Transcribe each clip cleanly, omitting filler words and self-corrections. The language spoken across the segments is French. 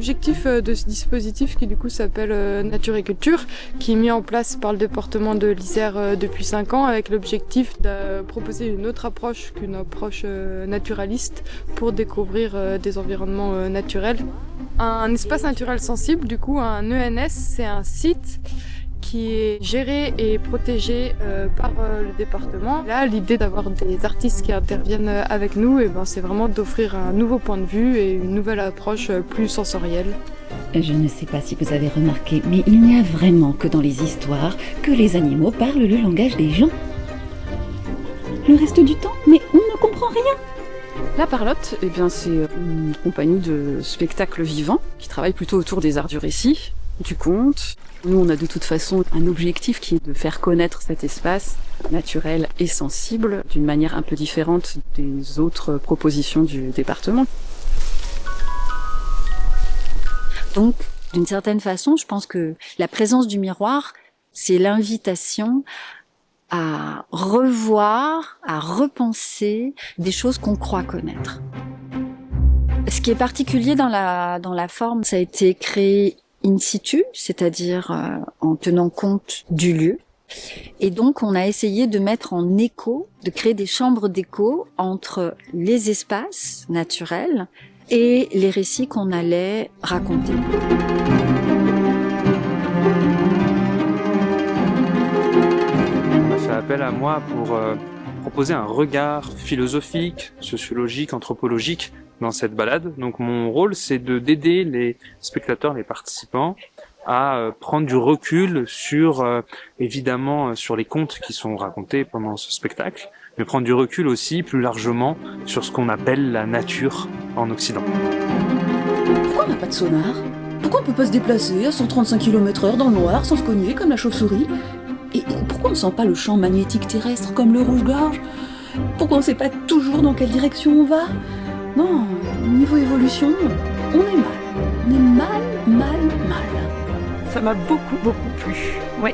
l'objectif de ce dispositif qui du coup s'appelle Nature et Culture, qui est mis en place par le département de l'Isère depuis 5 ans avec l'objectif de proposer une autre approche qu'une approche naturaliste pour découvrir des environnements naturels. Un espace naturel sensible, du coup un ENS, c'est un site qui est géré et protégé par le département. Là, l'idée d'avoir des artistes qui interviennent avec nous, c'est vraiment d'offrir un nouveau point de vue et une nouvelle approche plus sensorielle. Je ne sais pas si vous avez remarqué, mais il n'y a vraiment que dans les histoires que les animaux parlent le langage des gens. Le reste du temps, mais on ne comprend rien. La Parlotte, c'est une compagnie de spectacles vivants qui travaille plutôt autour des arts du récit, du conte. Nous, on a de toute façon un objectif qui est de faire connaître cet espace naturel et sensible d'une manière un peu différente des autres propositions du département. Donc, d'une certaine façon, je pense que la présence du miroir, c'est l'invitation à revoir, à repenser des choses qu'on croit connaître. Ce qui est particulier dans la forme, ça a été créé in situ, c'est-à-dire en tenant compte du lieu. Et donc, on a essayé de mettre en écho, de créer des chambres d'écho entre les espaces naturels et les récits qu'on allait raconter. Ça fait appel à moi pour proposer un regard philosophique, sociologique, anthropologique dans cette balade. Donc mon rôle, c'est d'aider les spectateurs, les participants à prendre du recul sur, évidemment, sur les contes qui sont racontés pendant ce spectacle, mais prendre du recul aussi plus largement sur ce qu'on appelle la nature en Occident. Pourquoi on n'a pas de sonar ? Pourquoi on ne peut pas se déplacer à 135 km/h dans le noir sans se cogner comme la chauve-souris ? Et pourquoi on ne sent pas le champ magnétique terrestre comme le rouge-gorge ? Pourquoi on ne sait pas toujours dans quelle direction on va ? Non, niveau évolution, on est mal. On est mal. Ça m'a beaucoup plu. Oui.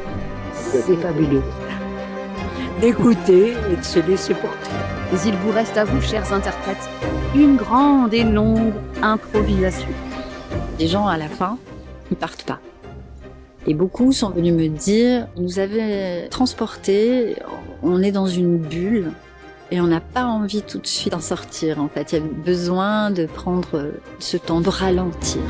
C'est fabuleux. D'écouter et de se laisser porter. Mais il vous reste à vous, chers interprètes, une grande et longue improvisation. Les gens, à la fin, ils partent pas. Et beaucoup sont venus me dire, vous nous avez transportés, on est dans une bulle. Et on n'a pas envie tout de suite d'en sortir, en fait. Il y a besoin de prendre ce temps de ralentir.